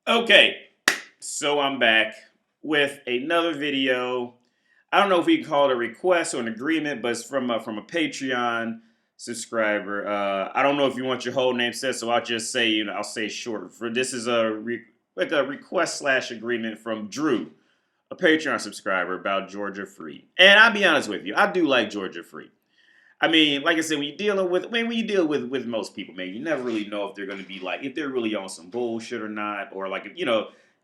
Okay, so I'm back with another video. I don't know if we can call it a request or an agreement, but it's from a Patreon subscriber. I don't know if you want your whole name said, so I'll just say I'll say short. For this is like a request slash agreement from Drew, a Patreon subscriber about Georgia Free. And I'll be honest with you, I do like Georgia Free. I mean, like I said, when you deal with most people, man, you never really know if they're going to be like if they're really on some bullshit or not, or like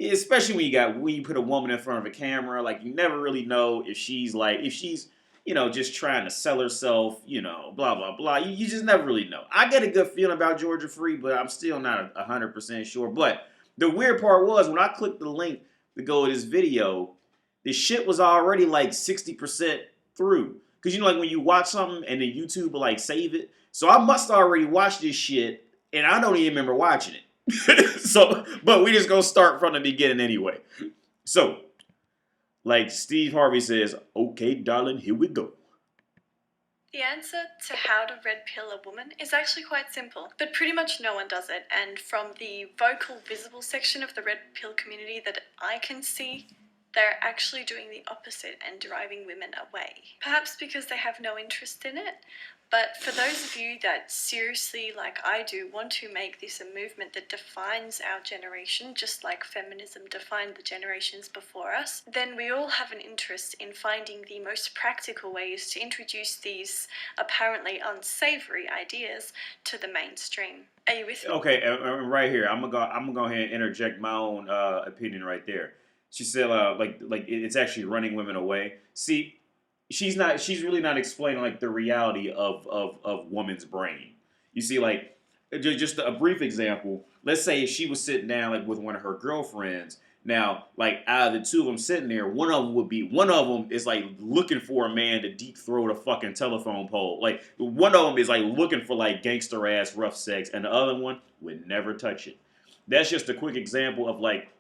especially when you put a woman in front of a camera, like you never really know if she's just trying to sell herself, blah blah blah. You just never really know. I get a good feeling about Georgia Free, but I'm still not 100% sure. But the weird part was when I clicked the link to go to this video, the shit was already like 60% through. Because like when you watch something and then YouTube will like save it. So I must already watch this shit and I don't even remember watching it. But we just gonna start from the beginning anyway. So, like Steve Harvey says, okay, darling, here we go. The answer to how to red pill a woman is actually quite simple, but pretty much no one does it, and from the vocal visible section of the red pill community that I can see, they're actually doing the opposite and driving women away. Perhaps because they have no interest in it, but for those of you that seriously, like I do, want to make this a movement that defines our generation, just like feminism defined the generations before us, then we all have an interest in finding the most practical ways to introduce these apparently unsavory ideas to the mainstream. Are you with me? Okay, right here, I'm gonna go ahead and interject my own opinion right there. She said, like it's actually running women away. See, she's really not explaining like the reality of woman's brain. You see, like just a brief example. Let's say if she was sitting down like with one of her girlfriends. Now, like out of the two of them sitting there, one of them is like looking for a man to deep throat a fucking telephone pole. Like one of them is like looking for like gangster ass rough sex, and the other one would never touch it. That's just a quick example of like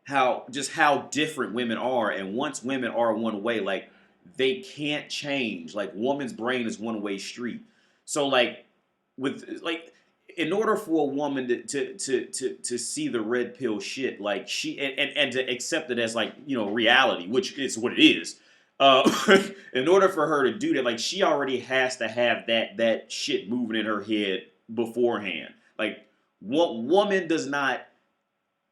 how different women are, and once women are one way, like they can't change. Like woman's brain is one way street. So like with like in order for a woman to see the red pill shit, like and to accept it as like reality, which is what it is. In order for her to do that, like she already has to have that shit moving in her head beforehand. Like what woman does not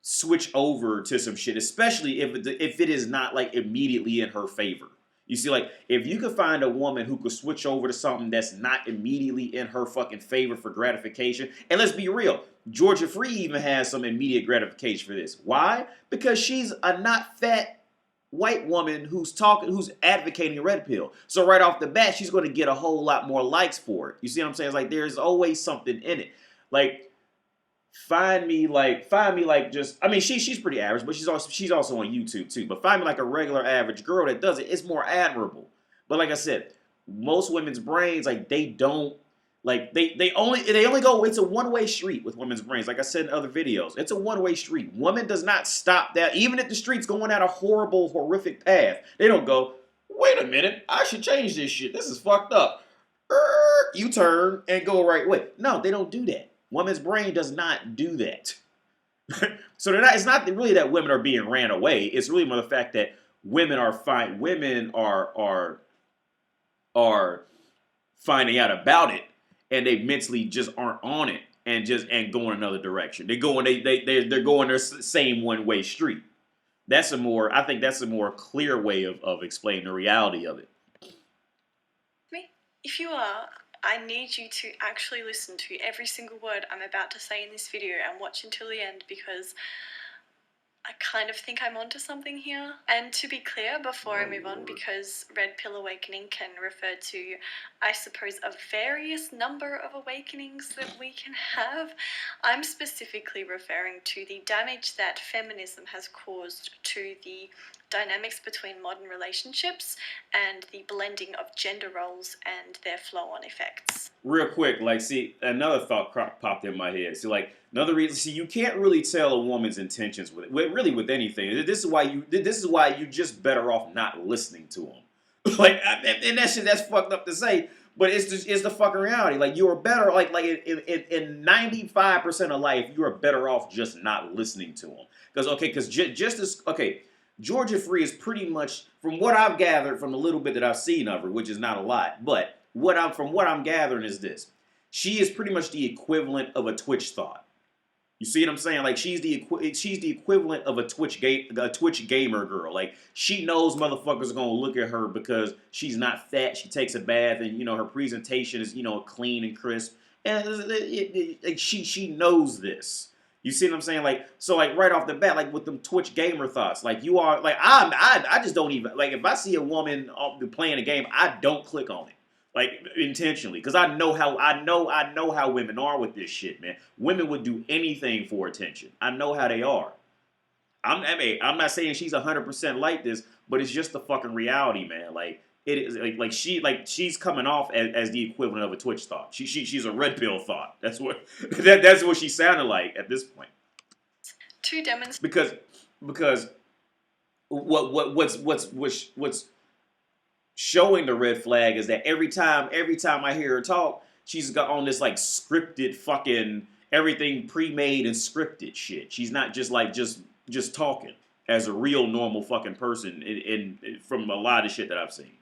switch over to some shit, especially if it is not like immediately in her favor. You see, like if you could find a woman who could switch over to something that's not immediately in her fucking favor for gratification, and let's be real, Georgia Free even has some immediate gratification for this. Why? Because she's a not fat white woman who's advocating a red pill. So right off the bat, she's going to get a whole lot more likes for it. You see what I'm saying? It's like there's always something in it. Like find me like just I mean she's pretty average, but she's also on YouTube too. But find me like a regular average girl that does it. It's more admirable. But like I said, most women's brains like they don't like they only go. It's a one-way street with women's brains. Like I said in other videos, it's a one-way street. Woman does not stop that. Even if the street's going down a horrible, horrific path, they don't go, wait a minute, I should change this shit. This is fucked up. You turn and go right way. No, they don't do that. Woman's brain does not do that. So it's not really that women are being ran away. It's really more the fact that women are finding out about it, and they mentally just aren't on it and going another direction. They're going their same one way street. I think that's a more clear way of explaining the reality of it. Me? If you are, I need you to actually listen to every single word I'm about to say in this video and watch until the end, because I kind of think I'm onto something here. And to be clear, before I move on, because Red Pill Awakening can refer to, I suppose, a various number of awakenings that we can have, I'm specifically referring to the damage that feminism has caused to the dynamics between modern relationships and the blending of gender roles and their flow-on effects. Real quick, like, see, another thought popped in my head. See, like, another reason, see, you can't really tell a woman's intentions with anything. This is why you just better off not listening to them. Like, and that shit, that's fucked up to say, But it's the fucking reality. Like you are better. Like in 95% of life, you are better off just not listening to them. Because just as okay, Georgia Free is pretty much, from what I've gathered from the little bit that I've seen of her, which is not a lot, but what I'm gathering is this: she is pretty much the equivalent of a Twitch thought. You see what I'm saying? Like she's the equivalent of a Twitch gamer girl. Like she knows motherfuckers are gonna look at her because she's not fat. She takes a bath, and her presentation is clean and crisp. And like she knows this. You see what I'm saying? Like so, like right off the bat, like with them Twitch gamer thoughts, like you are like I just don't even like if I see a woman playing a game, I don't click on it. Like intentionally, because I know how women are with this shit, man. Women would do anything for attention. I know how they are. I'm not saying she's 100% like this, but it's just the fucking reality, man. Like it is she's coming off as the equivalent of a Twitch thought. She's a red pill thought. That's what that's what she sounded like at this point. To demonstrate Because what's showing the red flag is that every time I hear her talk, she's got on this like scripted fucking everything pre-made and scripted shit. She's not just talking as a real normal fucking person in from a lot of shit that I've seen.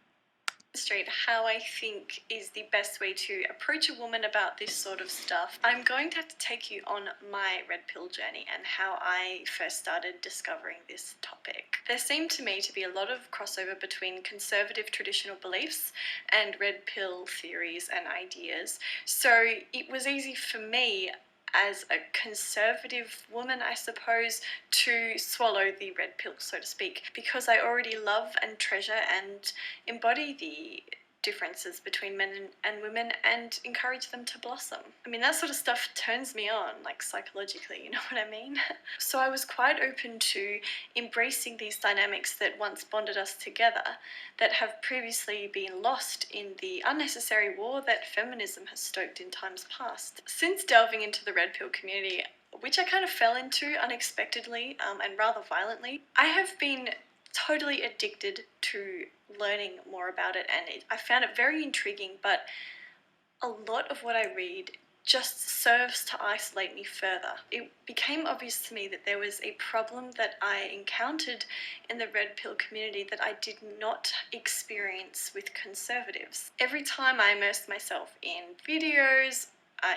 how I think is the best way to approach a woman about this sort of stuff, I'm going to have to take you on my red pill journey and how I first started discovering this topic. There seemed to me to be a lot of crossover between conservative traditional beliefs and red pill theories and ideas, so it was easy for me as a conservative woman, I suppose, to swallow the red pill, so to speak, because I already love and treasure and embody the differences between men and women and encourage them to blossom. I mean, that sort of stuff turns me on, like psychologically, you know what I mean? So I was quite open to embracing these dynamics that once bonded us together, that have previously been lost in the unnecessary war that feminism has stoked in times past. Since delving into the red pill community, which I kind of fell into unexpectedly and rather violently, I have been totally addicted to learning more about it, and I found it very intriguing, but a lot of what I read just serves to isolate me further. It became obvious to me that there was a problem that I encountered in the red pill community that I did not experience with conservatives. Every time I immersed myself in videos,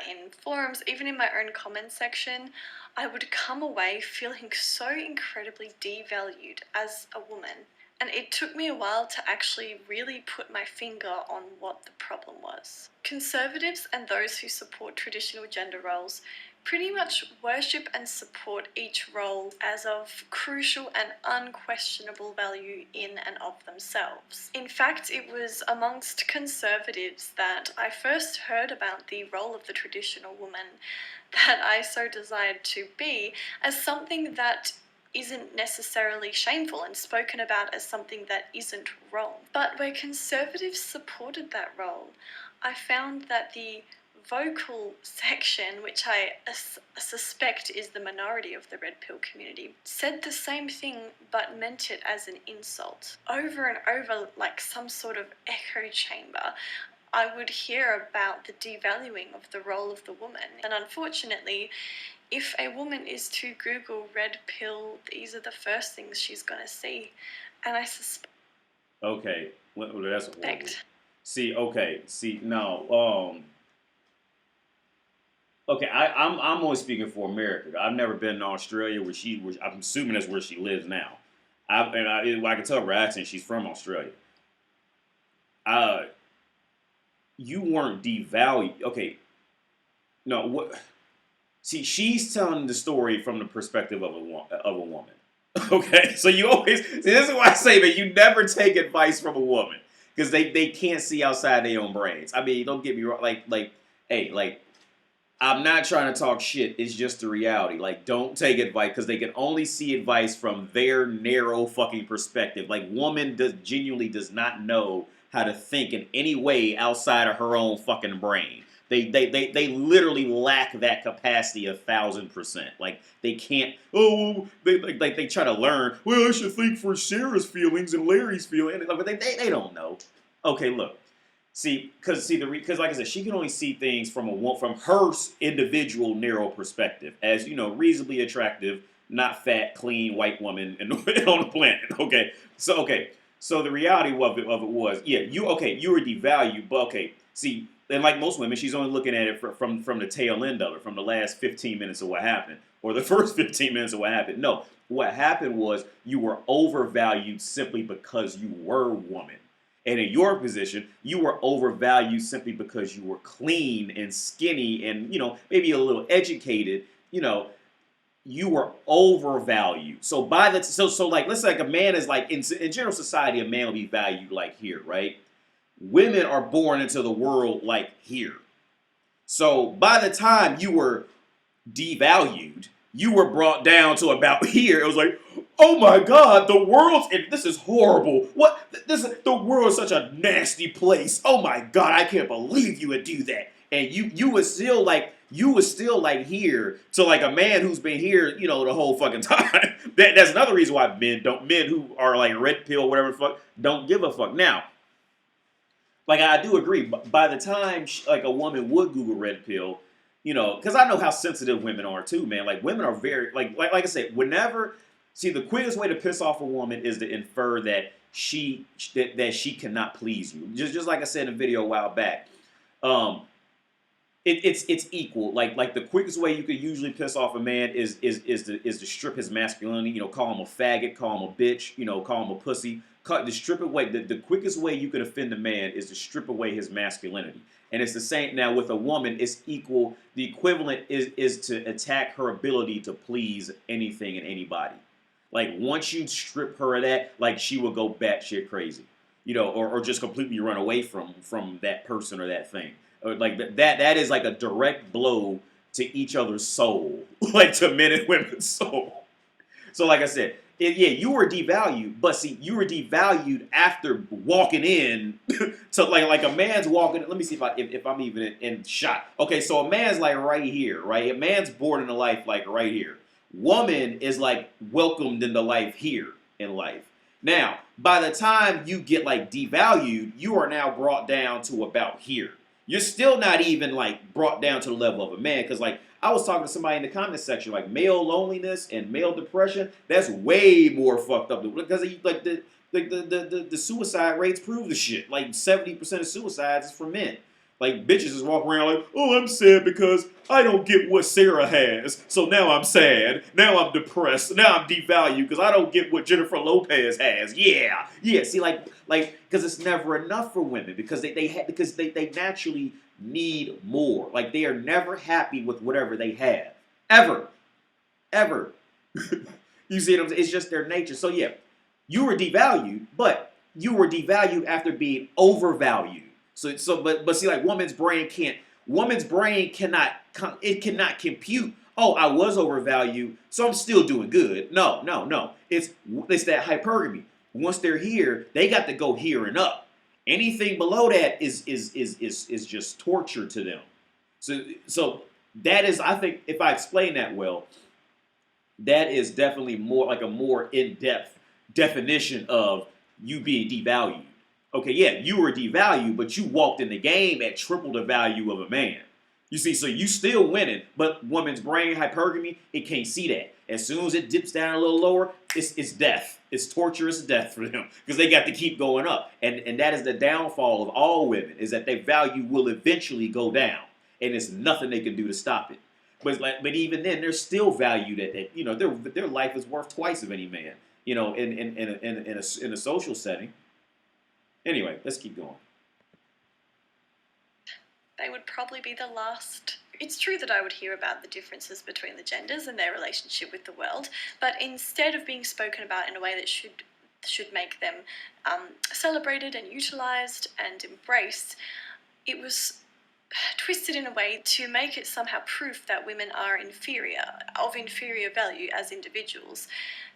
in forums, even in my own comment section, I would come away feeling so incredibly devalued as a woman. And it took me a while to actually really put my finger on what the problem was. Conservatives and those who support traditional gender roles pretty much worship and support each role as of crucial and unquestionable value in and of themselves. In fact, it was amongst conservatives that I first heard about the role of the traditional woman that I so desired to be as something that isn't necessarily shameful and spoken about as something that isn't wrong. But where conservatives supported that role, I found that the vocal section, which I suspect is the minority of the red pill community, said the same thing but meant it as an insult. Over and over, like some sort of echo chamber, I would hear about the devaluing of the role of the woman. And unfortunately, if a woman is to Google red pill, these are the first things she's going to see. And I suspect... Okay, well, that's horrible. See, no, okay, I'm only speaking for America. I've never been in Australia where I'm assuming that's where she lives now. I can tell her accent, she's from Australia. You weren't devalued. Okay, no, what... See, she's telling the story from the perspective of a woman. Okay, so you always see. This is why I say that you never take advice from a woman because they can't see outside their own brains. I mean, don't get me wrong. Hey, I'm not trying to talk shit. It's just the reality. Like, don't take advice because they can only see advice from their narrow fucking perspective. Like, woman genuinely does not know how to think in any way outside of her own fucking brain. They literally lack that capacity 1,000%. Like they can't. Oh, they try to learn. Well, I should think for Sarah's feelings and Larry's feelings, but they don't know. Okay, look. See, because like I said, she can only see things from her individual narrow perspective, as reasonably attractive, not fat, clean white woman on the planet. So the reality of it was, yeah, you were devalued, but see, and like most women, she's only looking at it from the tail end of it, from the last 15 minutes of what happened, or the first 15 minutes of what happened. No, what happened was you were overvalued simply because you were a woman. And in your position, you were overvalued simply because you were clean and skinny and, maybe a little educated. You were overvalued. So like let's say like a man is like in general society, a man will be valued like here, right? Women are born into the world like here. So by the time you were devalued, you were brought down to about here. It was like, oh my God, this is horrible. The world is such a nasty place. Oh my God, I can't believe you would do that. And you was still like here to like a man who's been here, the whole fucking time. That's another reason why men who are like red pill, whatever the fuck, don't give a fuck. Now, like I do agree, by the time like a woman would Google red pill, because I know how sensitive women are too, man. Like women are very like I said, the quickest way to piss off a woman is to infer that that she cannot please you. Just like I said in a video a while back. It's equal. Like the quickest way you could usually piss off a man is to strip his masculinity. Call him a faggot, call him a bitch. Call him a pussy. To strip away the quickest way you could offend a man is to strip away his masculinity. And it's the same now with a woman. It's equal. The equivalent is to attack her ability to please anything and anybody. Like once you strip her of that, like she will go batshit crazy. Or just completely run away from that person or that thing. Like that is like a direct blow to each other's soul, like to men and women's soul. So like I said, you were devalued, but see, you were devalued after walking in to like a man's walking. Let me see if I'm even in shot. Okay, so a man's like right here, right? A man's born into life like right here. Woman is like welcomed into life here in life. Now, by the time you get like devalued, you are now brought down to about here. You're still not even like brought down to the level of a man, because like I was talking to somebody in the comment section, like male loneliness and male depression, that's way more fucked up because like the suicide rates prove the shit. Like 70% of suicides is for men. Like bitches just walk around like, oh, I'm sad because I don't get what Sarah has, so now I'm sad. Now I'm depressed. Now I'm devalued because I don't get what Jennifer Lopez has. Yeah. See, like because it's never enough for women because they naturally need more. Like they are never happy with whatever they have, ever. You see what I'm saying? It's just their nature. So yeah, you were devalued, but you were devalued after being overvalued. But see, like woman's brain cannot compute. Oh, I was overvalued, so I'm still doing good. No. It's that hypergamy. Once they're here, they got to go here and up. Anything below that is just torture to them. So that is, I think, if I explain that well, that is definitely more like a more in-depth definition of you being devalued. Okay, yeah, you were devalued, but you walked in the game at triple the value of a man. You see, so you still winning, but woman's brain hypergamy, it can't see that. As soon as it dips down a little lower, it's death. It's torturous death for them because they got to keep going up. And that is the downfall of all women, is that their value will eventually go down, and there's nothing they can do to stop it. But even then, they're still valued at their life is worth twice of any man. In a social setting. Anyway, let's keep going. They would probably be the last. It's true that I would hear about the differences between the genders and their relationship with the world, but instead of being spoken about in a way that should make them celebrated and utilised and embraced, it was twisted in a way to make it somehow proof that women are of inferior value as individuals,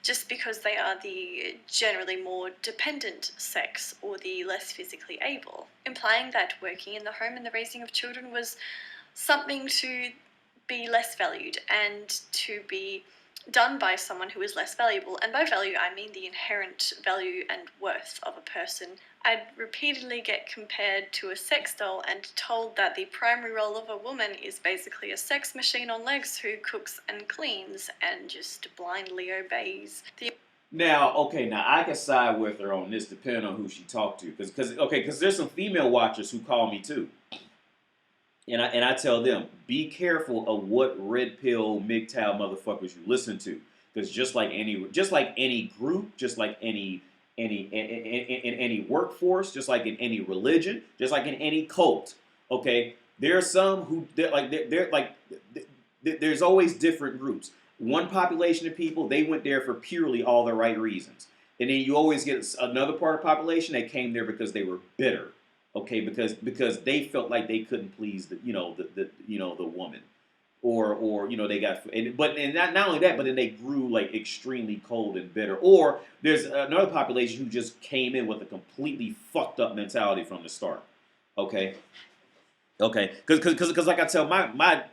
just because they are the generally more dependent sex or the less physically able, implying that working in the home and the raising of children was something to be less valued and to be done by someone who is less valuable. And by value, I mean the inherent value and worth of a person I'd repeatedly get compared to a sex doll and told that the primary role of a woman is basically a sex machine on legs who cooks and cleans and just blindly obeys. Now, I can side with her on this, depending on who she talked to, because there's some female watchers who call me too, and I tell them, be careful of what red pill MGTOW motherfuckers you listen to, because just like any group, just like in any workforce, just like in any religion, just like in any cult, okay, there are some who there's always different groups. One population of people, they went there for purely all the right reasons. And then you always get another part of the population that came there because they were bitter, okay, because they felt like they couldn't please the woman, or they got, and not only that, but then they grew like extremely cold and bitter. Or there's another population who just came in with a completely fucked up mentality from the start, okay, because like I tell my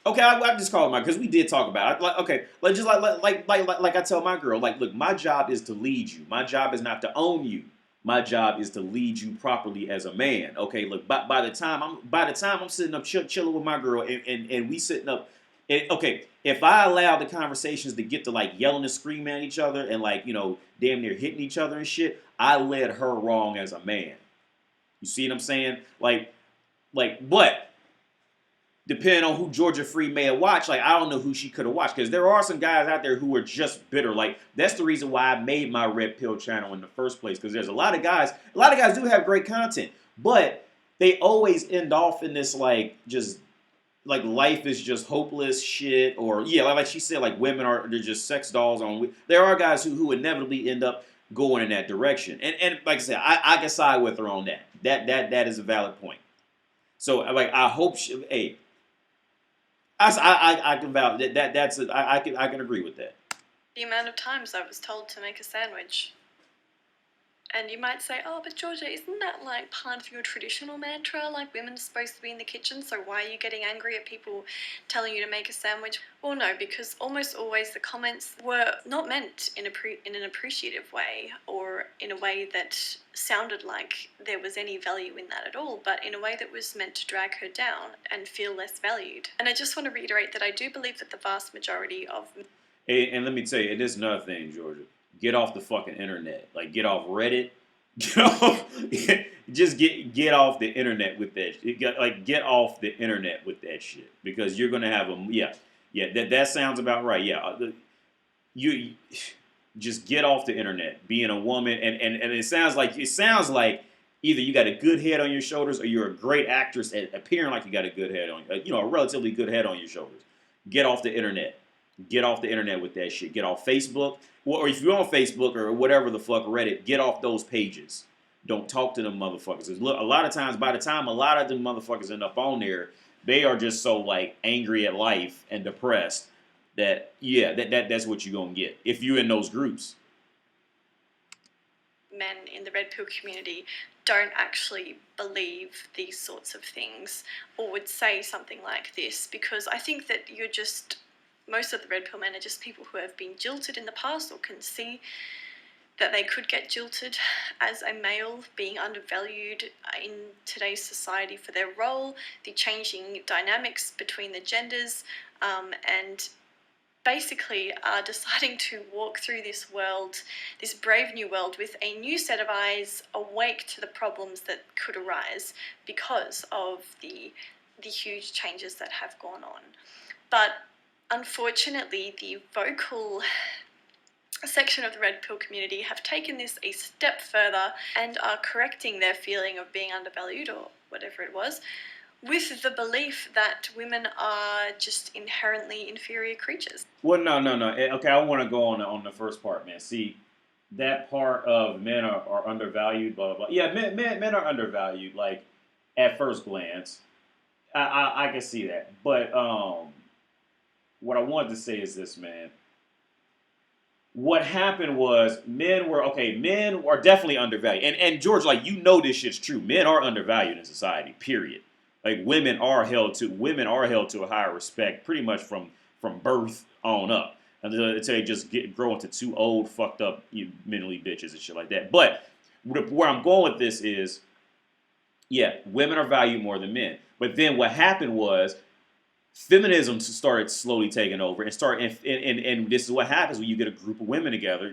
okay, I just call it because we did talk about it. Like, okay, like I tell my girl, like, look, my job is to lead you. My job is not to own you. My job is to lead you properly as a man. Okay, look, by the time I'm sitting up chilling with my girl, and we sitting up, okay, if I allow the conversations to get to like yelling and screaming at each other and like damn near hitting each other and shit, I led her wrong as a man. You see what I'm saying? But depending on who Georgia Free may have watched, like, I don't know who she could have watched, because there are some guys out there who are just bitter. Like, that's the reason why I made my Red Pill channel in the first place, because there's a lot of guys do have great content, but they always end off in this, like, just, like, life is just hopeless shit, or, yeah, like she said, like, they're just sex dolls on. There are guys who inevitably end up going in that direction. And like I said, I can side with her on that. That is a valid point. So, like, I hope hey, I can validate that. I can agree with that. The amount of times I was told to make a sandwich. And you might say, oh, but Georgia, isn't that like part of your traditional mantra? Like women are supposed to be in the kitchen, so why are you getting angry at people telling you to make a sandwich? Well, no, because almost always the comments were not meant in an appreciative way, or in a way that sounded like there was any value in that at all, but in a way that was meant to drag her down and feel less valued. And I just want to reiterate that I do believe that the vast majority of... And let me tell you, it is another thing, Georgia. Get off the fucking internet. Like, get off Reddit. Get off, just get off the internet with that. Like, get off the internet with that shit, because you're gonna have that sounds about right. Yeah, you just get off the internet. Being a woman, and it sounds like either you got a good head on your shoulders, or you're a great actress at appearing like you got a good head on, a relatively good head on your shoulders. Get off the internet. Get off the internet with that shit. Get off Facebook. Or if you're on Facebook or whatever the fuck, Reddit, get off those pages. Don't talk to them motherfuckers. Look, a lot of times, by the time a lot of them motherfuckers end up on there, they are just so like angry at life and depressed that that's what you're gonna get if you're in those groups. Men in the Red Pill community don't actually believe these sorts of things, or would say something like this, because I think that most of the Red Pill men are just people who have been jilted in the past, or can see that they could get jilted as a male, being undervalued in today's society for their role, the changing dynamics between the genders, and basically are deciding to walk through this world, this brave new world, with a new set of eyes, awake to the problems that could arise because of the huge changes that have gone on. But unfortunately, the vocal section of the Red Pill community have taken this a step further and are correcting their feeling of being undervalued, or whatever it was, with the belief that women are just inherently inferior creatures. Well, no. Okay, I want to go on the first part, man. See, that part of men are undervalued, blah, blah, blah. Yeah, men are undervalued, like, at first glance. I can see that. But what I wanted to say is this, man. What happened was men are definitely undervalued. And George, like, this shit's true. Men are undervalued in society, period. Like, women are held to a higher respect pretty much from birth on up, until they just grow into two old, fucked up, mentally bitches and shit like that. But where I'm going with this is, yeah, women are valued more than men. But then what happened was feminism started slowly taking over and this is what happens when you get a group of women together.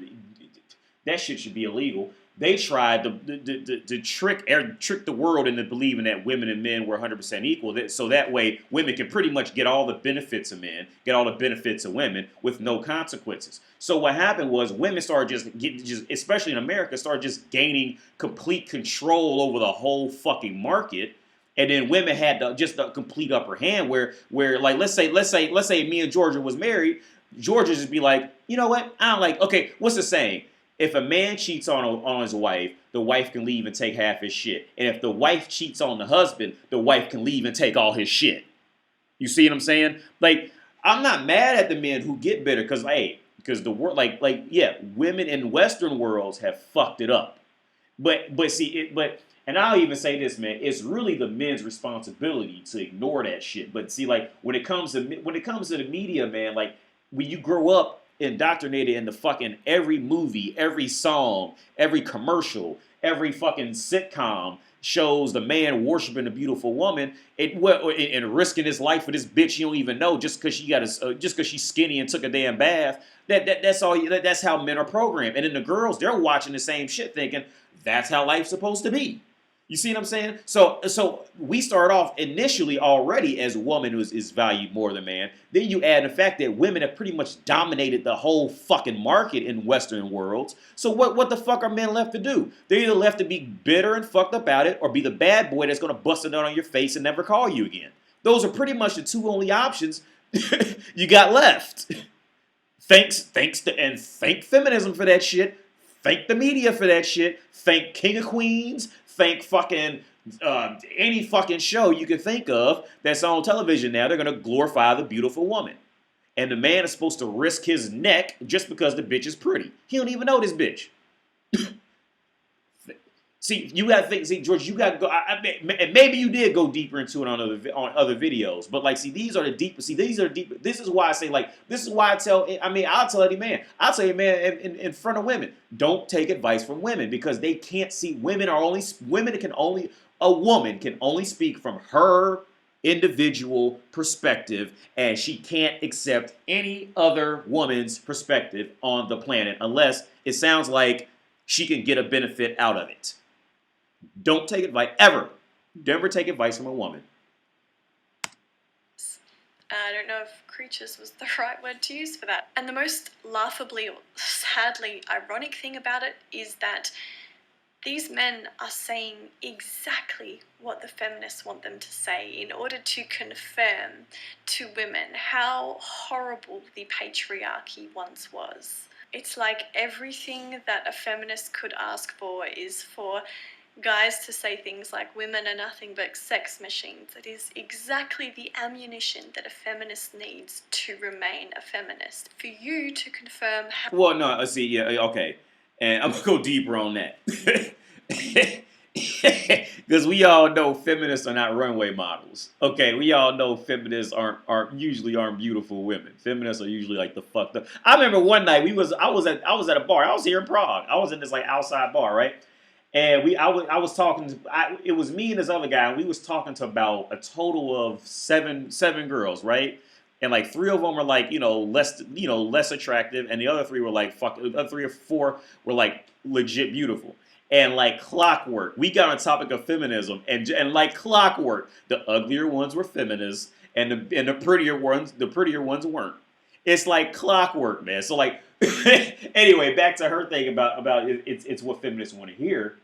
That shit should be illegal. They tried to trick the world into believing that women and men were 100% equal. So that way, women can pretty much get all the benefits of men, get all the benefits of women with no consequences. So what happened was women started especially in America, started just gaining complete control over the whole fucking market. And then women had just a complete upper hand where like let's say me and Georgia was married, Georgia just be like, you know what? I don't like. Okay, what's the saying? If a man cheats on his wife, the wife can leave and take half his shit. And if the wife cheats on the husband, the wife can leave and take all his shit. You see what I'm saying? Like, I'm not mad at the men who get bitter because the world, yeah, women in Western worlds have fucked it up. And I'll even say this, man, it's really the men's responsibility to ignore that shit. But see, like when it comes to the media, man, like when you grow up indoctrinated in the fucking every movie, every song, every commercial, every fucking sitcom shows the man worshiping a beautiful woman and risking his life for this bitch you don't even know just because she's skinny and took a damn bath. That's how men are programmed. And then the girls, they're watching the same shit thinking that's how life's supposed to be. You see what I'm saying? So we start off initially already as a woman who is valued more than man. Then you add the fact that women have pretty much dominated the whole fucking market in Western worlds. So what the fuck are men left to do? They're either left to be bitter and fucked up about it or be the bad boy that's going to bust it out on your face and never call you again. Those are pretty much the two only options you got left. Thank feminism for that shit. Thank the media for that shit. Thank King of Queens. Thank fucking any fucking show you can think of that's on television now. They're going to glorify the beautiful woman. And the man is supposed to risk his neck just because the bitch is pretty. He don't even know this bitch. See, you got to think. See, George, you got to go. And maybe you did go deeper into it on other videos, but like, see, these are the deep. See, these are deep. This is why I say, like, this is why I tell. I mean, I'll tell any man. I'll tell you, man, in front of women, don't take advice from women because they can't see. A woman can only speak from her individual perspective, and she can't accept any other woman's perspective on the planet unless it sounds like she can get a benefit out of it. Don't take advice, ever. Never take advice from a woman. I don't know if creatures was the right word to use for that. And the most laughably or sadly ironic thing about it is that these men are saying exactly what the feminists want them to say in order to confirm to women how horrible the patriarchy once was. It's like everything that a feminist could ask for is for guys to say things like women are nothing but sex machines. It is exactly the ammunition that a feminist needs to remain a feminist. For you to confirm how... Well, no, see, yeah, okay. And I'm going to go deeper on that. Because we all know feminists are not runway models. Okay, we all know feminists aren't beautiful women. Feminists are usually like the fucked up. I remember one night I was at a bar. I was here in Prague. I was in this like outside bar, right? And I was talking. It was me and this other guy, and we was talking to about a total of seven girls, right? And like three of them were like less attractive, and the other three were like the other 3 or 4 were like legit beautiful. And like clockwork, we got on the topic of feminism, and like clockwork, the uglier ones were feminists, and the prettier ones weren't. It's like clockwork, man. So like, anyway, back to her thing about it's what feminists want to hear.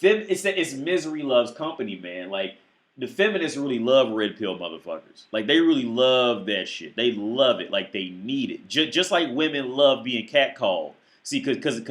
It's misery loves company, man. Like the feminists really love red pill motherfuckers. Like they really love that shit. They love it. Like they need it. Just like women love being catcalled. See, because it's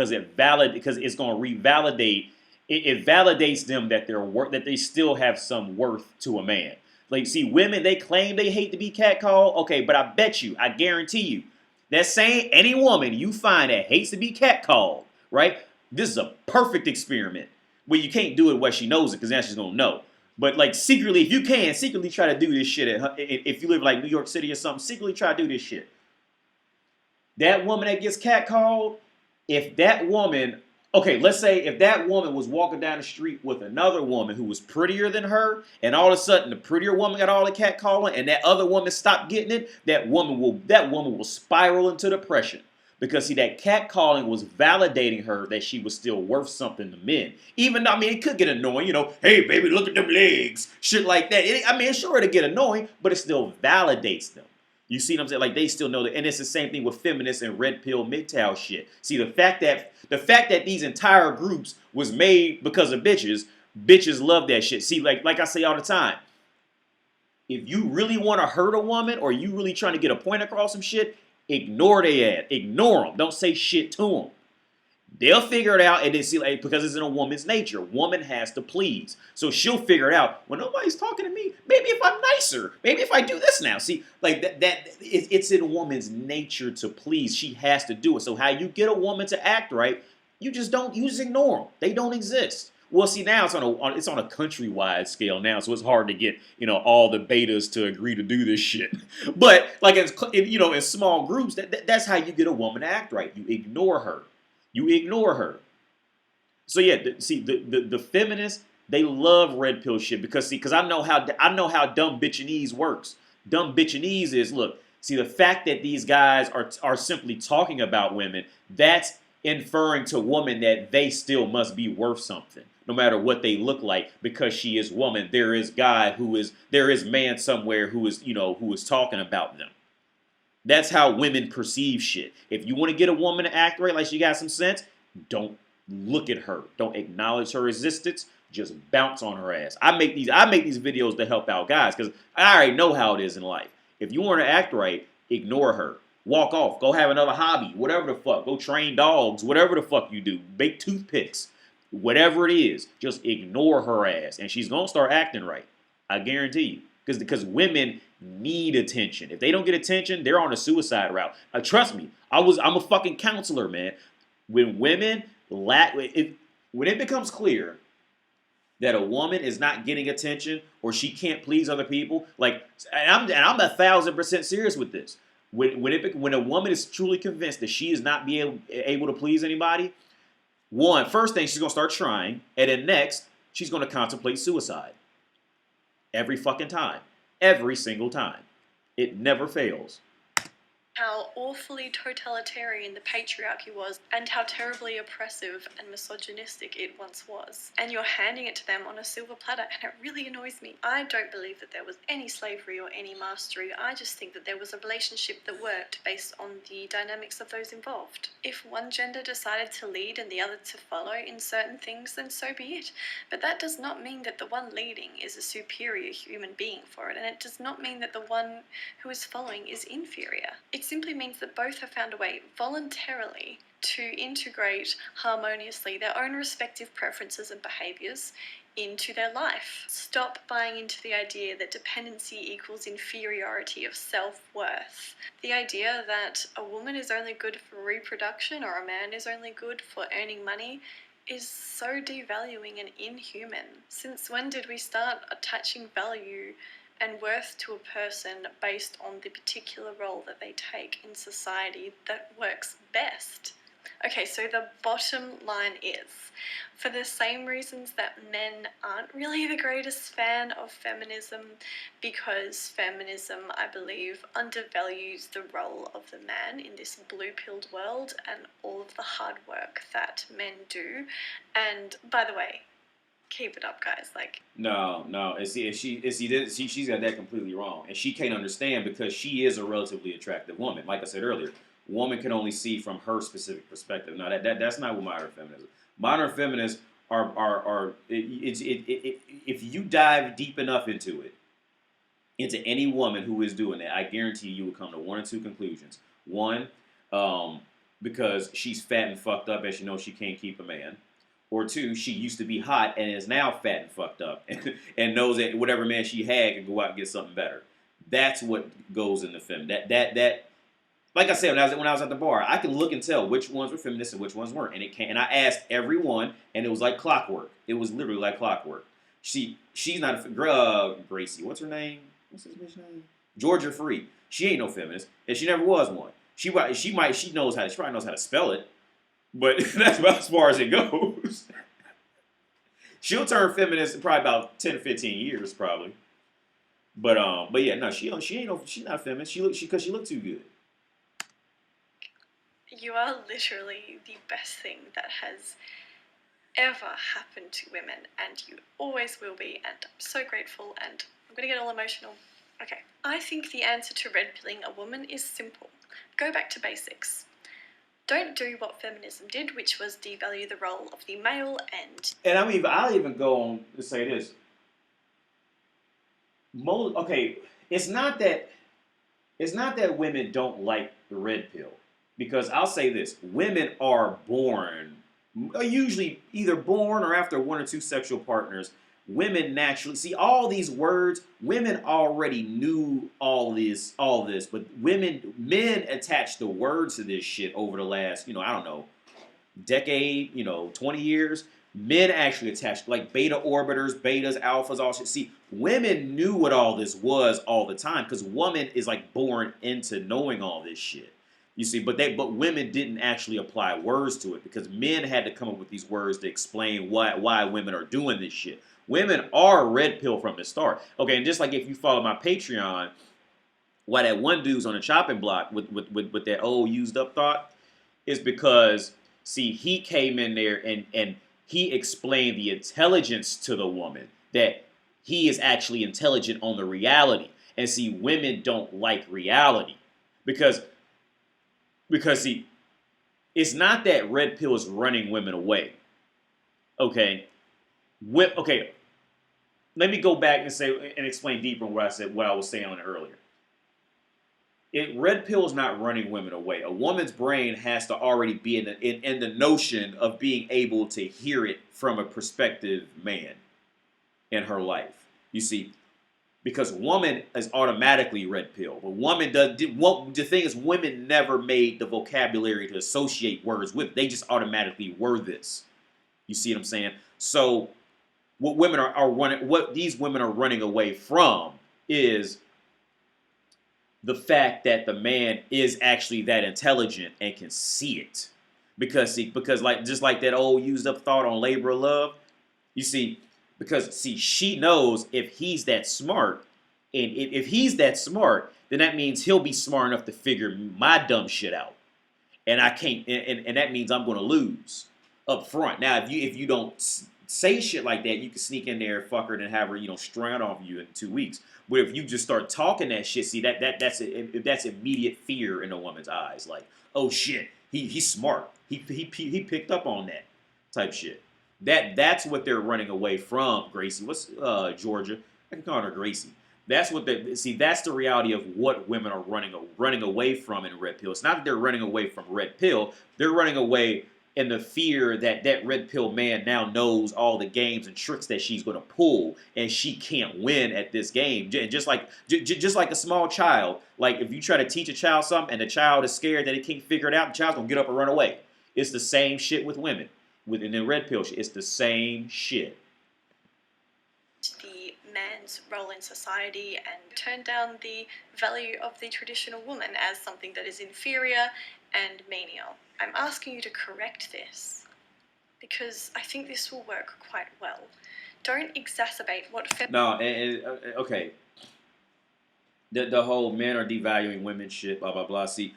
going to revalidate. It validates them that that they still have some worth to a man. Like, see, women, they claim they hate to be catcalled. Okay, but I guarantee you, that same any woman you find that hates to be catcalled, right? This is a perfect experiment. Well, you can't do it while she knows it, because now she's gonna know. But like secretly, if you can, secretly try to do this shit. If you live like New York City or something, secretly try to do this shit. That woman that gets catcalled, if that woman Okay, let's say if that woman was walking down the street with another woman who was prettier than her, and all of a sudden the prettier woman got all the catcalling, and that other woman stopped getting it, that woman will spiral into depression. Because see, that catcalling was validating her that she was still worth something to men. Even though, I mean, it could get annoying, hey baby, look at them legs, shit like that. I mean, sure it'll get annoying, but it still validates them. You see what I'm saying? Like they still know that, and it's the same thing with feminists and red pill MGTOW shit. See the fact that these entire groups was made because of bitches love that shit. See, like I say all the time, if you really want to hurt a woman or you really trying to get a point across some shit, ignore their ass, ignore them. Don't say shit to them. They'll figure it out, and then see, like, because it's in a woman's nature. Woman has to please, so she'll figure it out. When nobody's talking to me, maybe if I'm nicer, maybe if I do this now. See, like it's in a woman's nature to please. She has to do it. So how you get a woman to act right, you just ignore them. They don't exist. Well, see, now it's on a countrywide scale now, so it's hard to get all the betas to agree to do this shit. But like in small groups, that's how you get a woman to act right. You ignore her. You ignore her. So yeah, the feminists, they love red pill shit because I know how dumb bitchinese works. Dumb bitchinese is, look, see, the fact that these guys are simply talking about women, that's inferring to women that they still must be worth something, no matter what they look like, because she is woman. There is man somewhere who is talking about them. That's how women perceive shit. If you want to get a woman to act right, like she got some sense, don't look at her. Don't acknowledge her existence. Just bounce on her ass. I make these videos to help out guys because I already know how it is in life. If you want to act right, ignore her. Walk off. Go have another hobby. Whatever the fuck. Go train dogs. Whatever the fuck you do. Bake toothpicks. Whatever it is, just ignore her ass, and she's gonna start acting right. I guarantee you, because women need attention. If they don't get attention, they're on a suicide route. Trust me, I'm a fucking counselor, man. When women when it becomes clear that a woman is not getting attention or she can't please other people, like, and I'm 1,000% serious with this. When a woman is truly convinced that she is not able to please anybody, first thing, she's gonna start trying, and then next, she's gonna contemplate suicide. Every fucking time. Every single time. It never fails. How awfully totalitarian the patriarchy was, and how terribly oppressive and misogynistic it once was. And you're handing it to them on a silver platter, and it really annoys me. I don't believe that there was any slavery or any mastery. I just think that there was a relationship that worked based on the dynamics of those involved. If one gender decided to lead and the other to follow in certain things, then so be it. But that does not mean that the one leading is a superior human being for it, and it does not mean that the one who is following is inferior. It simply means that both have found a way voluntarily to integrate harmoniously their own respective preferences and behaviours into their life. Stop buying into the idea that dependency equals inferiority of self-worth. The idea that a woman is only good for reproduction or a man is only good for earning money is so devaluing and inhuman. Since when did we start attaching value and worth to a person based on the particular role that they take in society that works best? Okay, so the bottom line is, for the same reasons that men aren't really the greatest fan of feminism, because feminism, I believe, undervalues the role of the man in this blue-pilled world and all of the hard work that men do. And by the way, keep it up, guys. Like, no. She's got that completely wrong, and she can't understand because she is a relatively attractive woman. Like I said earlier, woman can only see from her specific perspective. Now that's not what modern feminism. Modern feminists if you dive deep enough into any woman who is doing that, I guarantee you will come to one or two conclusions. One, because she's fat and fucked up, as you know, she can't keep a man. Or two, she used to be hot and is now fat and fucked up and knows that whatever man she had can go out and get something better. That's what goes in the film. That like I said, when I was at the bar, I can look and tell which ones were feminists and which ones weren't. And I asked everyone, and it was like clockwork. It was literally like clockwork. She's not Gracie. What's her name? What's this bitch name? Georgia Free. She ain't no feminist, and she never was one. She probably knows how to spell it. But that's about as far as it goes. She'll turn feminist in probably about 10 or 15 years, probably. But yeah, no, she's not feminist. Because she looked too good. You are literally the best thing that has ever happened to women, and you always will be, and I'm so grateful, and I'm gonna get all emotional. Okay, I think the answer to red pilling a woman is simple. Go back to basics. Don't do what feminism did, which was devalue the role of the male And I mean, I'll even go on to say this. Okay, it's not that women don't like the red pill, because I'll say this: women are usually either born or after one or two sexual partners. Women naturally see all these words. Women already knew all this, but men attach the words to this shit over the last, I don't know, decade, 20 years. Men actually attached like beta orbiters, betas, alphas, all shit. See, women knew what all this was all the time because woman is like born into knowing all this shit. You see, but women didn't actually apply words to it because men had to come up with these words to explain why women are doing this shit. Women are red pill from the start. Okay, and just like if you follow my Patreon, why that one dude's on the chopping block with that old used up thought is because see, he came in there and he explained the intelligence to the woman that he is actually intelligent on the reality. And see, women don't like reality because see, it's not that red pill is running women away. Okay, okay. Let me go back and explain deeper what I was saying on it earlier. Red pill is not running women away. A woman's brain has to already be in the notion of being able to hear it from a prospective man in her life. You see, because woman is automatically red pill, but the thing is, women never made the vocabulary to associate words with. They just automatically were this. You see what I'm saying? So, what these women are running away from is the fact that the man is actually that intelligent and can see it. Because like just like that old used up thought on labor of love, you see, because see, she knows if he's that smart, and if he's that smart, then that means he'll be smart enough to figure my dumb shit out. And I can't, and that means I'm going to lose up front. Now, if you don't say shit like that, you can sneak in there, fuck her, and have her, strand off you in 2 weeks. But if you just start talking that shit, see that's immediate fear in a woman's eyes. Like, oh shit, he's smart. He picked up on that type shit. That's what they're running away from. Gracie, what's Georgia? I can call her Gracie. That's what that's the reality of what women are running away from in red pill. It's not that they're running away from red pill. They're running away in the fear that red pill man now knows all the games and tricks that she's going to pull, and she can't win at this game. Just like a small child, like if you try to teach a child something and the child is scared that he can't figure it out, the child's going to get up and run away. It's the same shit with women. Within the red pill shit, it's the same shit. The man's role in society and turn down the value of the traditional woman as something that is inferior and menial. I'm asking you to correct this because I think this will work quite well. Don't exacerbate what okay. The whole men are devaluing women shit, blah blah blah. See,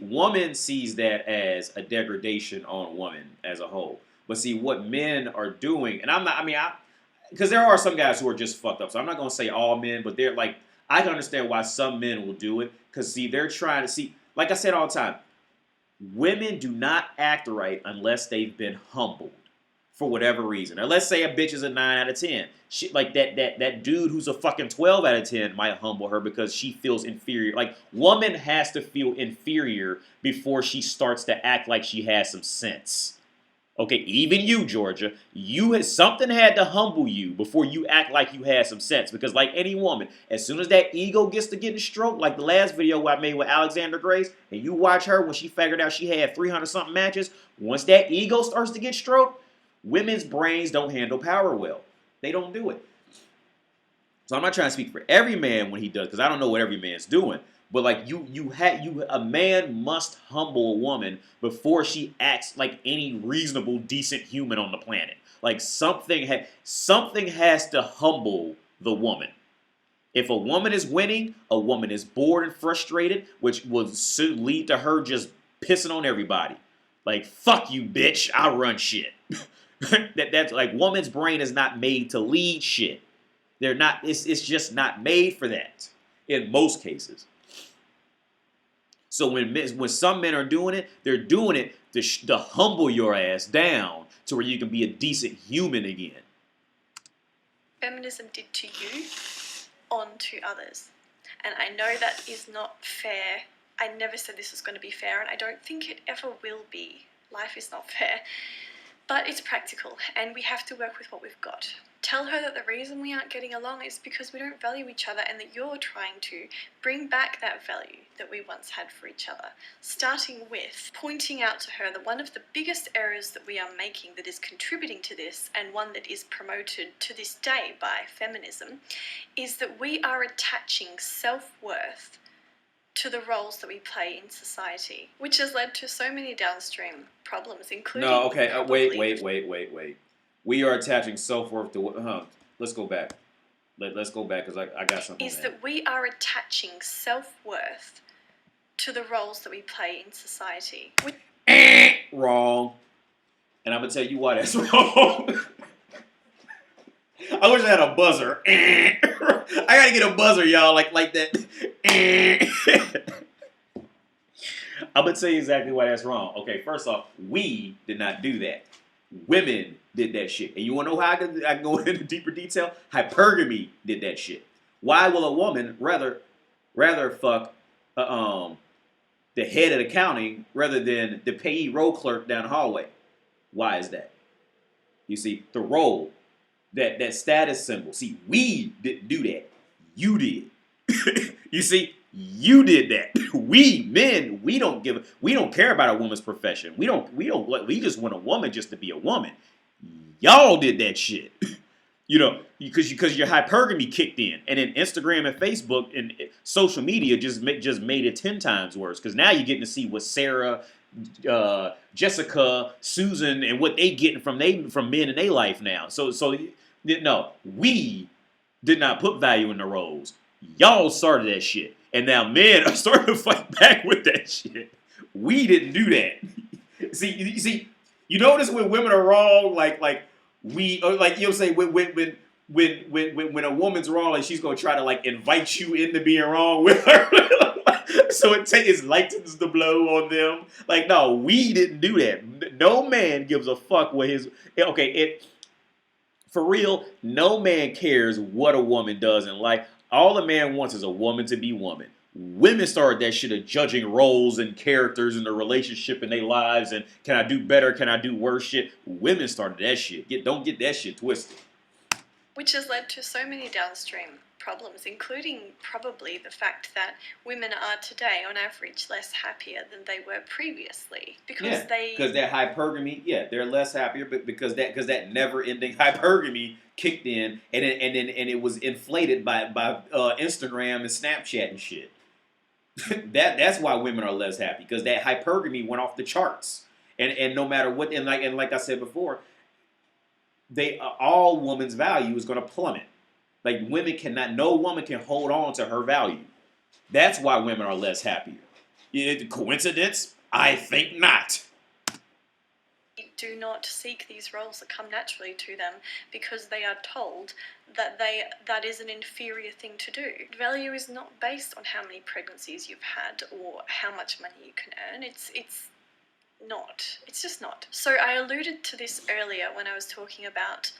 woman sees that as a degradation on woman as a whole. But see, what men are doing, and because there are some guys who are just fucked up. So I'm not gonna say all men, but they're like, I can understand why some men will do it. Because see, they're trying to see, like I said all the time, women do not act right unless they've been humbled for whatever reason. Or let's say a bitch is a 9 out of 10. Like that dude who's a fucking 12 out of 10 might humble her because she feels inferior. Like, woman has to feel inferior before she starts to act like she has some sense. Okay, even you, Georgia, something had to humble you before you act like you had some sense. Because like any woman, as soon as that ego gets to getting stroked, like the last video I made with Alexander Grace, and you watch her when she figured out she had 300-something matches, once that ego starts to get stroked, women's brains don't handle power well. They don't do it. So I'm not trying to speak for every man when he does, because I don't know what every man's doing. But like a man must humble a woman before she acts like any reasonable, decent human on the planet. Like something has to humble the woman. If a woman is winning, a woman is bored and frustrated, which will soon lead to her just pissing on everybody. Like, fuck you, bitch, I run shit. That's like woman's brain is not made to lead shit. They're not, it's just not made for that in most cases. So when some men are doing it, they're doing it to humble your ass down to where you can be a decent human again. Feminism did to you, on to others. And I know that is not fair. I never said this was going to be fair, and I don't think it ever will be. Life is not fair. But it's practical, and we have to work with what we've got. Tell her that the reason we aren't getting along is because we don't value each other, and that you're trying to bring back that value that we once had for each other. Starting with pointing out to her that one of the biggest errors that we are making that is contributing to this, and one that is promoted to this day by feminism, is that we are attaching self-worth to the roles that we play in society, which has led to so many downstream problems, including... No, okay, wait. We are attaching self-worth to... let's go back. Let's go back, because I got something. Is that we are attaching self-worth to the roles that we play in society. Wrong. And I'm going to tell you why that's wrong. I wish I had a buzzer. I got to get a buzzer, y'all, like that. I'm going to tell you exactly why that's wrong. Okay, first off, we did not do that. Women did that shit. And you want to know how I can go into deeper detail? Hypergamy did that shit. Why will a woman rather fuck the head of accounting rather than the payee roll clerk down the hallway? Why is that? You see, the role, that status symbol. See, we didn't do that. You did. You see, you did that. We men, we don't care about a woman's profession. We just want a woman just to be a woman. Y'all did that shit. You know, because your hypergamy kicked in, and then Instagram and Facebook and social media just made it 10 times worse. Because now you're getting to see what Sarah, Jessica, Susan, and what they getting from men in their life now. So no, we did not put value in the roles. Y'all started that shit, and now men are starting to fight back with that shit. We didn't do that. See, you notice when women are wrong, like we, or like you'll say when a woman's wrong, like she's gonna try to like invite you into being wrong with her, so it lightens the blow on them. Like, no, we didn't do that. No man gives a fuck what his for real. No man cares what a woman does in life. All a man wants is a woman to be woman. Women started that shit of judging roles and characters in the relationship in their lives and can I do better, can I do worse shit. Women started that shit. Don't get that shit twisted. Which has led to so many downstream problems, including probably the fact that women are today, on average, less happier than they were previously because that hypergamy, they're less happier, but because that never-ending hypergamy kicked in, and it was inflated by Instagram and Snapchat and shit. That's why women are less happy, because that hypergamy went off the charts, and no matter what, and like I said before, all woman's value is going to plummet. Like, no woman can hold on to her value. That's why women are less happier. Coincidence? I think not. Do not seek these roles that come naturally to them because they are told that that is an inferior thing to do. Value is not based on how many pregnancies you've had or how much money you can earn. It's not. It's just not. So I alluded to this earlier when I was talking about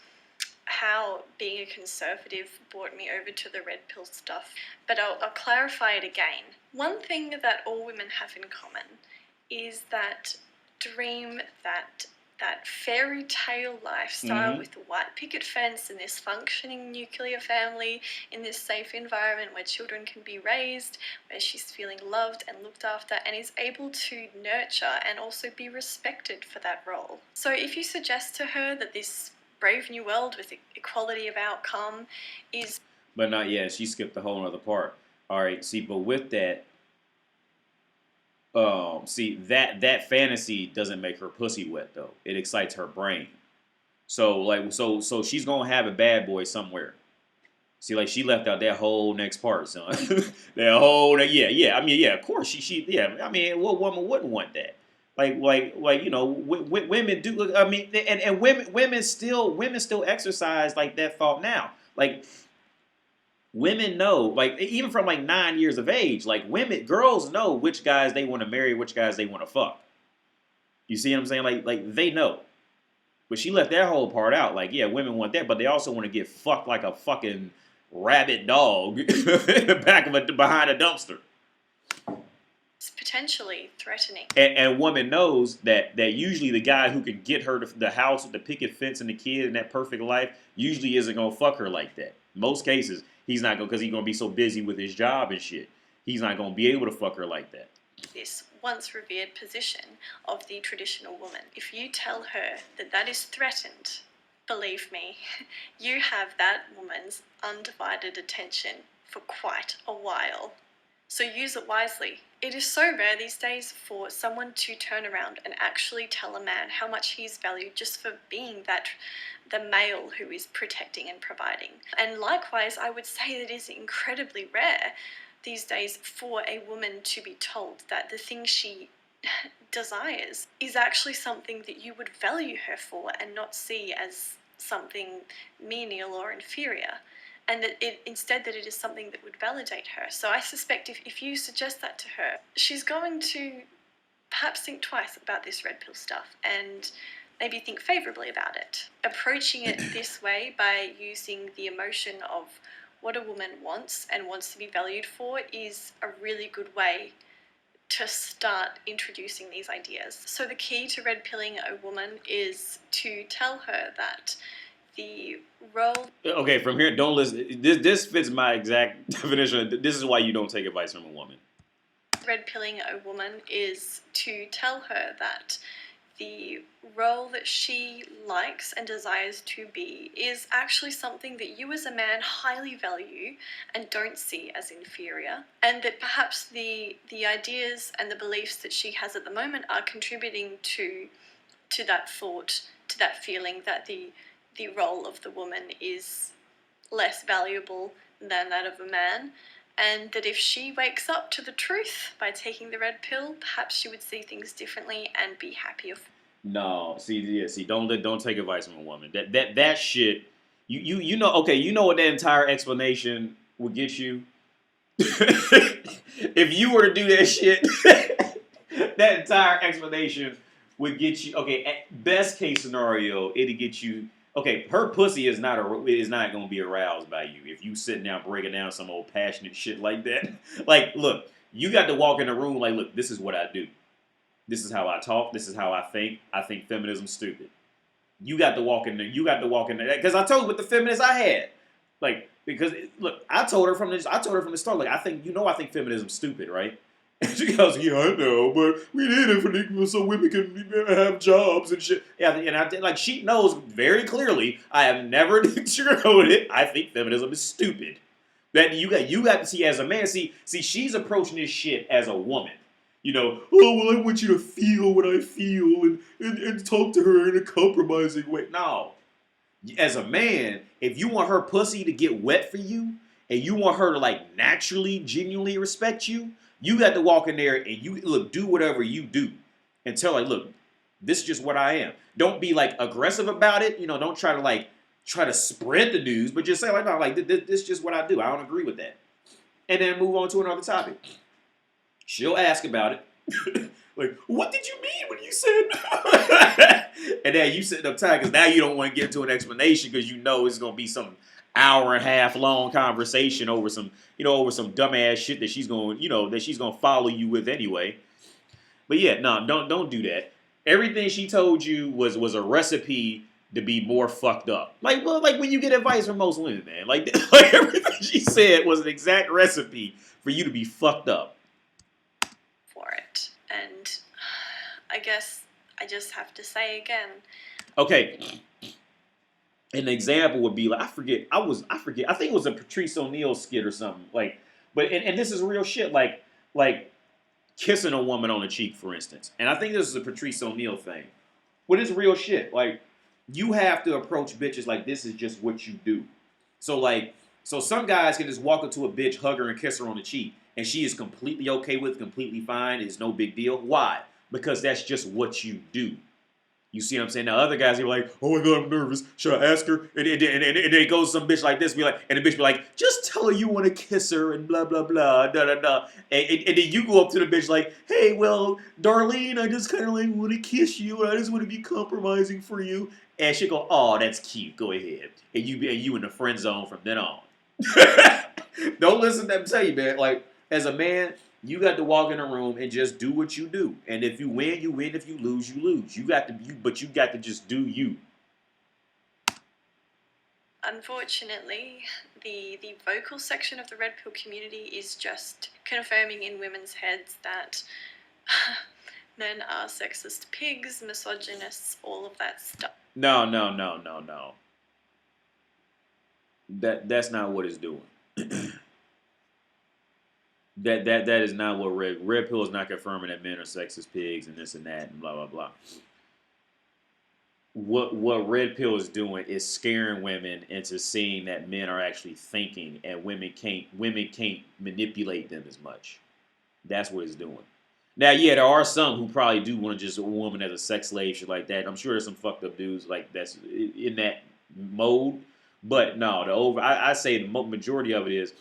how being a conservative brought me over to the red pill stuff, but I'll clarify it again. One thing that all women have in common is that dream, that fairy tale lifestyle with the white picket fence and this functioning nuclear family in this safe environment where children can be raised, where she's feeling loved and looked after and is able to nurture and also be respected for that role. So if you suggest to her that this brave new world with equality of outcome is... But not yet. She skipped the whole other part. All right, see, but with that, See that fantasy doesn't make her pussy wet though. It excites her brain. So she's gonna have a bad boy somewhere. See, like she left out that whole next part, son. Yeah. I mean, yeah, of course yeah. I mean, what woman wouldn't want that? Like women do. I mean, and women still exercise like that thought now. Like women know, like even from like 9 years of age, like girls know which guys they want to marry, which guys they want to fuck. You see what I'm saying? Like they know. But she left that whole part out. Like, yeah, women want that, but they also want to get fucked like a fucking rabid dog in the back of behind a dumpster. It's potentially threatening. And a woman knows that usually the guy who can get her the house with the picket fence and the kid and that perfect life usually isn't gonna fuck her like that. Most cases, he's not gonna, because he's gonna be so busy with his job and shit. He's not gonna be able to fuck her like that. This once revered position of the traditional woman. If you tell her that that is threatened, believe me, you have that woman's undivided attention for quite a while. So use it wisely. It is so rare these days for someone to turn around and actually tell a man how much he's valued just for being the male who is protecting and providing. And likewise, I would say that it is incredibly rare these days for a woman to be told that the thing she desires is actually something that you would value her for and not see as something menial or inferior. And that instead that it is something that would validate her. So I suspect if you suggest that to her, she's going to perhaps think twice about this red pill stuff and maybe think favourably about it. Approaching it this way by using the emotion of what a woman wants and wants to be valued for is a really good way to start introducing these ideas. So the key to red pilling a woman is to tell her that the role... Okay, from here, don't listen. This fits my exact definition. This is why you don't take advice from a woman. Red pilling a woman is to tell her that the role that she likes and desires to be is actually something that you as a man highly value and don't see as inferior, and that perhaps the ideas and the beliefs that she has at the moment are contributing to that thought, to that feeling that the role of the woman is less valuable than that of a man, and that if she wakes up to the truth by taking the red pill, perhaps she would see things differently and be happier. No, see, don't take advice from a woman. That shit, you know, okay, you know what that entire explanation would get you. If you were to do that shit, that entire explanation would get you. Okay, at best case scenario, it'd get you. Okay, her pussy is not going to be aroused by you if you sitting down breaking down some old passionate shit like that. Like, look, you got to walk in the room like, look, this is what I do. This is how I talk. This is how I think. I think feminism's stupid. You got to walk in there. Because I told you what the feminist I had. Like, because look, I told her from the start. Like, I think feminism's stupid, right? And she goes, yeah, I know, but we need it so women can have jobs and shit. Yeah, and I did. Like, she knows very clearly. I have never sugarcoated it. I think feminism is stupid. That you got to see as a man. See, she's approaching this shit as a woman. You know, oh, well, I want you to feel what I feel and talk to her in a compromising way. No. As a man, if you want her pussy to get wet for you and you want her to, like, naturally, genuinely respect you, you got to walk in there and do whatever you do and tell her, look, this is just what I am. Don't be, like, aggressive about it. You know, don't try to spread the news, but just say, like, no, like, this is just what I do. I don't agree with that. And then move on to another topic. She'll ask about it. Like, what did you mean when you said and then you sitting up tight because now you don't want to get into an explanation because you know it's going to be some hour and a half long conversation over some dumbass shit that she's going to follow you with anyway. But yeah, no, don't do that. Everything she told you was a recipe to be more fucked up. Like when you get advice from most women, man. Like everything she said was an exact recipe for you to be fucked up. And I guess I just have to say again. Okay. An example would be like I forget. I think it was a Patrice O'Neal skit or something. Like, but and this is real shit. Like kissing a woman on the cheek, for instance. And I think this is a Patrice O'Neal thing. But it's real shit. Like, you have to approach bitches like this is just what you do. So like, so some guys can just walk up to a bitch, hug her, and kiss her on the cheek, and she is completely okay with, completely fine. It's no big deal. Why? Because that's just what you do. You see what I'm saying? Now other guys are like, oh my god, I'm nervous. Should I ask her? And then it goes some bitch like this, be like, and the bitch be like, just tell her you want to kiss her and blah blah blah, da da da. And then you go up to the bitch like, hey, well, Darlene, I just kind of like want to kiss you, and I just want to be compromising for you. And she go, oh, that's cute. Go ahead. And you in the friend zone from then on. Don't listen to them tell you, man. Like as a man, you got to walk in a room and just do what you do. And if you win, you win. If you lose, you lose. But you got to just do you. Unfortunately, the vocal section of the Red Pill community is just confirming in women's heads that men are sexist pigs, misogynists, all of that stuff. No. That's not what it's doing. That is not what Red Pill is not confirming that men are sexist pigs and this and that and blah blah blah. What Red Pill is doing is scaring women into seeing that men are actually thinking and women can't manipulate them as much. That's what it's doing. Now, yeah, there are some who probably do want to just a woman as a sex slave, shit like that. I'm sure there's some fucked up dudes like that's in that mode. But no, I say the majority of it is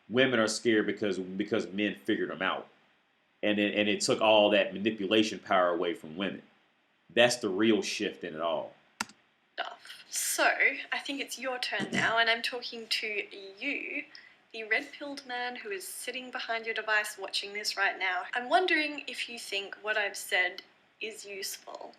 women are scared because men figured them out, and it took all that manipulation power away from women. That's the real shift in it all. So, I think it's your turn now, and I'm talking to you, the red-pilled man who is sitting behind your device watching this right now. I'm wondering if you think what I've said is useful,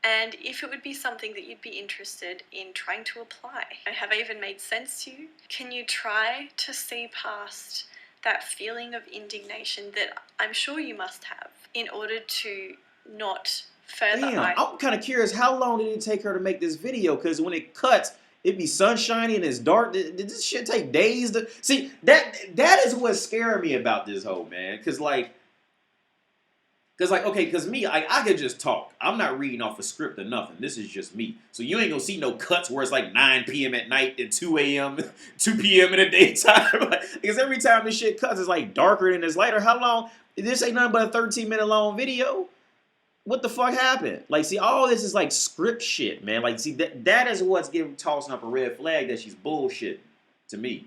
and if it would be something that you'd be interested in trying to apply. Have I even made sense to you? Can you try to see past that feeling of indignation that I'm sure you must have in order to not further? Damn, I'm kind of curious. How long did it take her to make this video? Because when it cuts, it be sunshiny and it's dark. Did this shit take days to see? That is what's scaring me about this whole man. Because okay, because me, I could just talk. I'm not reading off a script or nothing. This is just me. So you ain't gonna see no cuts where it's like 9 p.m. at night and 2 a.m., 2 p.m. in the daytime. Because every time this shit cuts, it's like darker than it's lighter. How long? This ain't nothing but a 13-minute long video. What the fuck happened? Like, see, all this is like script shit, man. Like, see, that is what's tossing up a red flag that she's bullshit to me.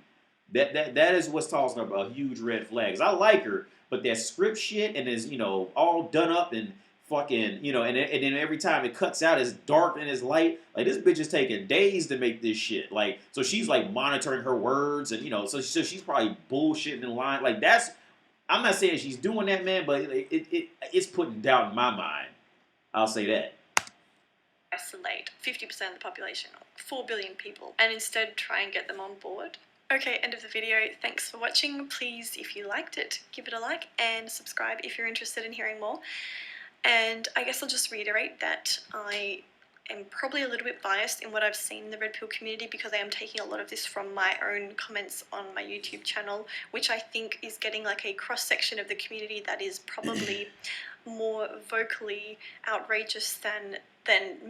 That is what's tossing up a huge red flag. 'Cause I like her, but that script shit and is, all done up and fucking, and then every time it cuts out, it's dark and it's light. Like, this bitch is taking days to make this shit. Like, so she's like monitoring her words and, so she's probably bullshitting in line. Like, that's, I'm not saying she's doing that, man, but it's putting doubt in my mind. I'll say that. Isolate 50% of the population, 4 billion people, and instead try and get them on board. Okay, end of the video. Thanks for watching. Please, if you liked it, give it a like and subscribe if you're interested in hearing more. And I guess I'll just reiterate that I am probably a little bit biased in what I've seen in the Red Pill community because I am taking a lot of this from my own comments on my YouTube channel, which I think is getting like a cross-section of the community that is probably more vocally outrageous than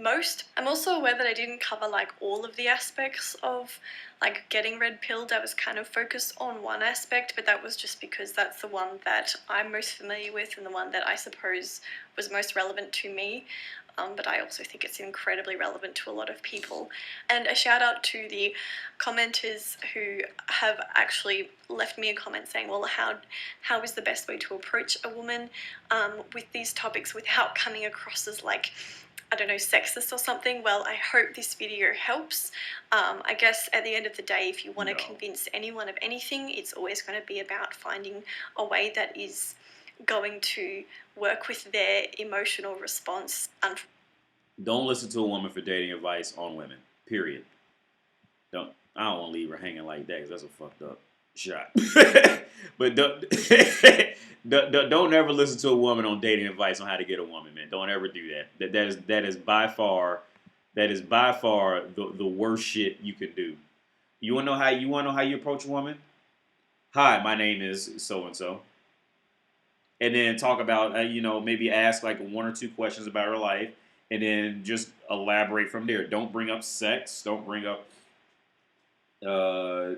most. I'm also aware that I didn't cover like all of the aspects of like getting red pilled. I was kind of focused on one aspect, but that was just because that's the one that I'm most familiar with and the one that I suppose was most relevant to me. But I also think it's incredibly relevant to a lot of people. And a shout out to the commenters who have actually left me a comment saying, well, how is the best way to approach a woman with these topics without coming across as like, I don't know, sexist or something. Well, I hope this video helps. I guess at the end of the day, if you want to convince anyone of anything, it's always going to be about finding a way that is going to work with their emotional response. Don't listen to a woman for dating advice on women. Period. I don't want to leave her hanging like that because that's a fucked up shot. But don't ever listen to a woman on dating advice on how to get a woman, man. Don't ever do that. That is by far the worst shit you can do. You wanna know how you approach a woman? Hi, my name is so and so. and then talk about maybe ask like 1 or 2 questions about her life, and then just elaborate from there. Don't bring up sex. Don't bring up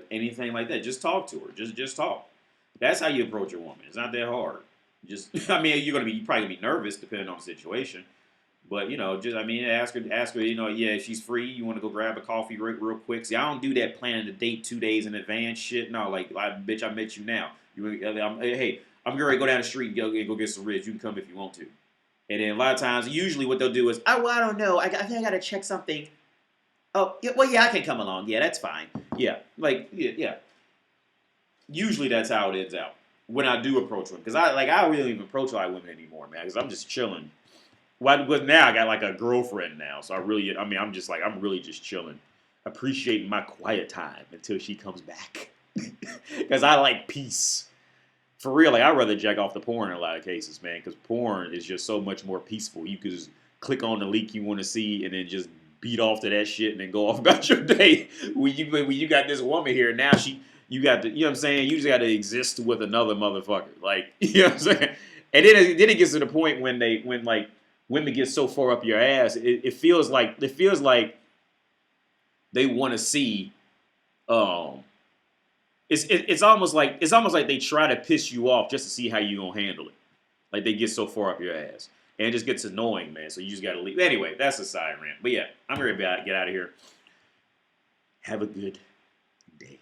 anything like that. Just talk to her. Just talk. That's how you approach a woman. It's not that hard. Just I mean, you're probably gonna be nervous depending on the situation. But just ask her. Yeah, if she's free, you want to go grab a coffee real quick. See, I don't do that planning the date 2 days in advance shit. No, like, bitch, I met you now. Hey, I'm ready to go down the street and go get some ribs. You can come if you want to. And then a lot of times, usually what they'll do is, oh, well, I don't know. I think I gotta check something. Oh, yeah, well, yeah, I can come along. Yeah, that's fine. Yeah, like, yeah. Usually that's how it ends out when I do approach women, because I really don't even approach a lot of women anymore, man, because I'm just chilling. Well, now I got like a girlfriend now, so I'm really just chilling, appreciating my quiet time until she comes back, because I like peace. For real, like I'd rather jack off the porn in a lot of cases, man, because porn is just so much more peaceful. You can just click on the link you want to see and then just beat off to that shit and then go off about your day. When you got this woman here, now you got to, you know what I'm saying? You just got to exist with another motherfucker, like, you know what I'm saying? And then it gets to the point when like women get so far up your ass, it feels like they want to see. Um, it's almost like they try to piss you off just to see how you gonna handle it. Like they get so far up your ass, and it just gets annoying, man. So you just gotta leave. Anyway, that's a side rant. But yeah, I'm ready to get out of here. Have a good day.